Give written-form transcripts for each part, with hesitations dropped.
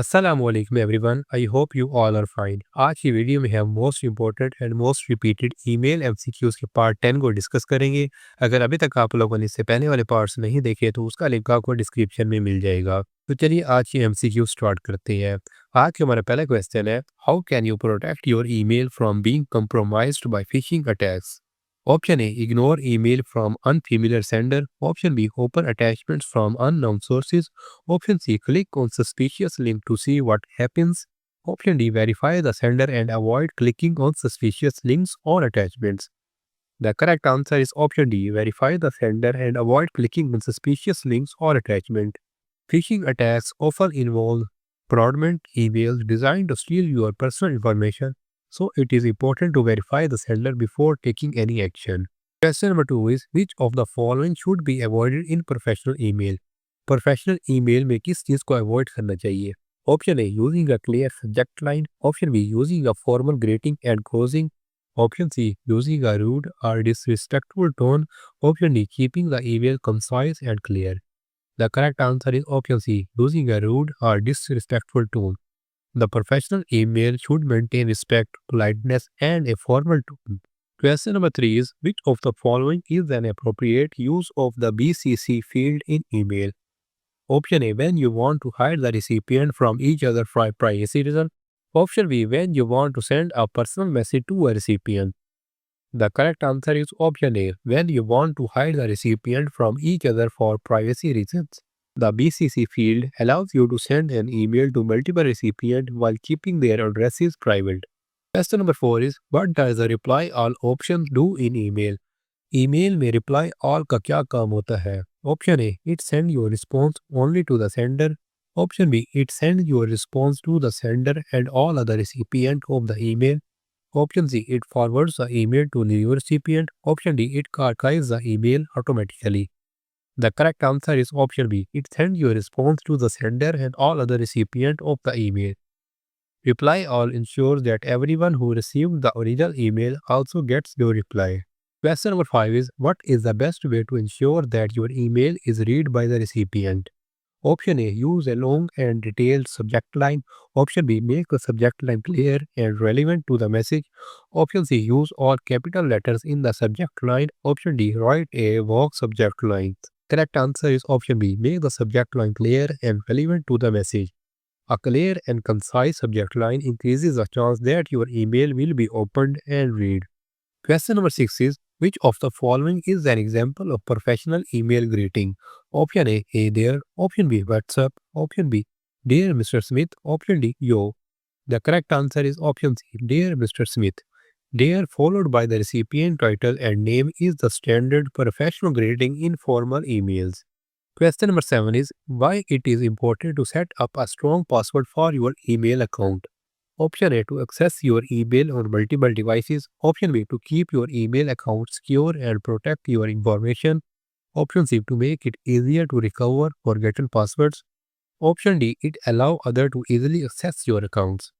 Assalamualaikum everyone. I hope you all are fine. आज की video में हम most important and most repeated email MCQs के part 10 को डिस्कस करेंगे। अगर अभी तक आप लोगों ने इससे पहले वाले पार्ट्स नहीं देखे तो उसका लिंक आपको डिस्क्रिप्शन में मिल जाएगा। तो चलिए आज की एमसीक्यू स्टार्ट करते हैं। आज का हमारा पहला क्वेश्चन है, how can you protect your email from being compromised by phishing attacks? Option A, ignore email from unfamiliar sender. Option B, open attachments from unknown sources. Option C, click on suspicious link to see what happens. Option D, verify the sender and avoid clicking on suspicious links or attachments. The correct answer is option D, verify the sender and avoid clicking on suspicious links or attachments. Phishing attacks often involve fraudulent emails designed to steal your personal information, so it is important to verify the sender before taking any action. Question number 2 is, which of the following should be avoided in professional email? Professional email में किस चीज़ को avoid करना चाहिए? Option A, using a clear subject line. Option B, using a formal greeting and closing. Option C, using a rude और disrespectful tone. Option D, keeping the email concise and clear. The correct answer is option C, using a rude or disrespectful tone. The professional email should maintain respect, politeness, and a formal tone. Question number 3 is, which of the following is an appropriate use of the BCC field in email? Option A, when you want to hide the recipient from each other for privacy reason. Option B, when you want to send a personal message to a recipient. The correct answer is option A, when you want to hide the recipient from each other for privacy reasons. The BCC field allows you to send an email to multiple recipients while keeping their addresses private. Question number 4 is, what does the reply all option do in email? Email में reply all का क्या काम होता है? Option A, it sends your response only to the sender. Option B, it sends your response to the sender and all other recipients of the email. Option C, it forwards the email to the new recipient. Option D, it archives the email automatically. The correct answer is option B, it sends your response to the sender and all other recipients of the email. Reply all ensures that everyone who received the original email also gets your reply. Question number 5 is, what is the best way to ensure that your email is read by the recipient? Option A, use a long and detailed subject line. Option B, make the subject line clear and relevant to the message. Option C, use all capital letters in the subject line. Option D, write a vague subject line. Correct answer is option B, make the subject line clear and relevant to the message. A clear and concise subject line increases the chance that your email will be opened and read. Question number 6 is, which of the following is an example of professional email greeting? Option A, hey there. Option B, WhatsApp. Option B, dear Mr. Smith. Option D, yo. The correct answer is option C, dear Mr. Smith. Dear followed by the recipient title and name is the standard professional greeting in formal emails. Question number 7 is, why it is important to set up a strong password for your email account? Option A, to access your email on multiple devices. Option B, to keep your email account secure and protect your information. Option C, to make it easier to recover forgotten passwords. Option D, it allow others to easily access your accounts.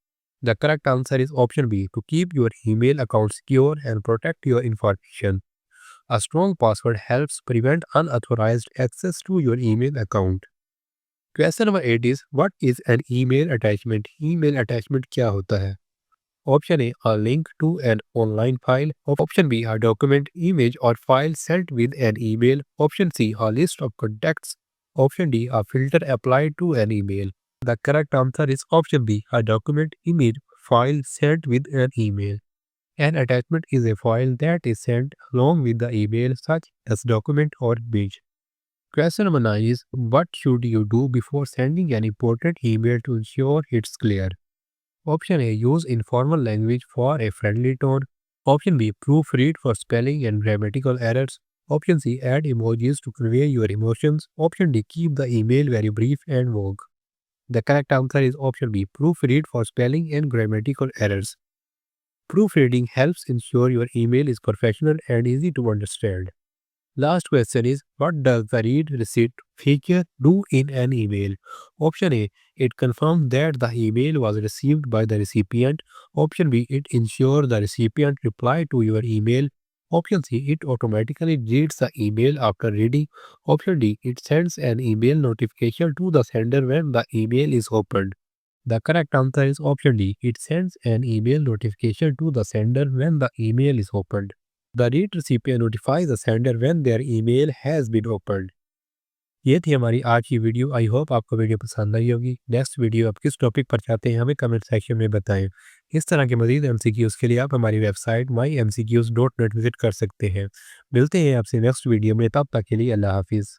The correct answer is option B, to keep your email account secure and protect your information. A strong password helps prevent unauthorized access to your email account. Question number 8 is, what is an email attachment? Email attachment क्या होता है? Option A, a link to an online file. Option B, a document, image or file sent with an email. Option C, a list of contacts. Option D, a filter applied to an email. The correct answer is option B, a document, image, file sent with an email. An attachment is a file that is sent along with the email, such as document or image. Question number 9 is, what should you do before sending an important email to ensure it's clear? Option A, use informal language for a friendly tone. Option B, proofread for spelling and grammatical errors. Option C, add emojis to convey your emotions. Option D, keep the email very brief and vague. The correct answer is option B, proofread for spelling and grammatical errors. Proofreading helps ensure your email is professional and easy to understand. Last question is, what does the read receipt feature do in an email? Option A, it confirms that the email was received by the recipient. Option B, it ensures the recipient replied to your email. Option C, it automatically reads the email after reading. Option D, it sends an email notification to the sender when the email is opened. The correct answer is option D. It sends an email notification to the sender when the email is opened. The read recipient notifies the sender when their email has been opened. ये थी हमारी आज की video. I hope आपको video पसंद आई होगी। Next video आप किस टॉपिक पर चाहते हैं हमें कमेंट सेक्शन में बताएं। इस तरह के मज़ीद एमसीक्यूज़ के लिए आप हमारी वेबसाइट myMCQs.net विजिट कर सकते हैं। मिलते हैं आपसे नेक्स्ट वीडियो में, तब तक के लिए अल्लाह हाफिज़।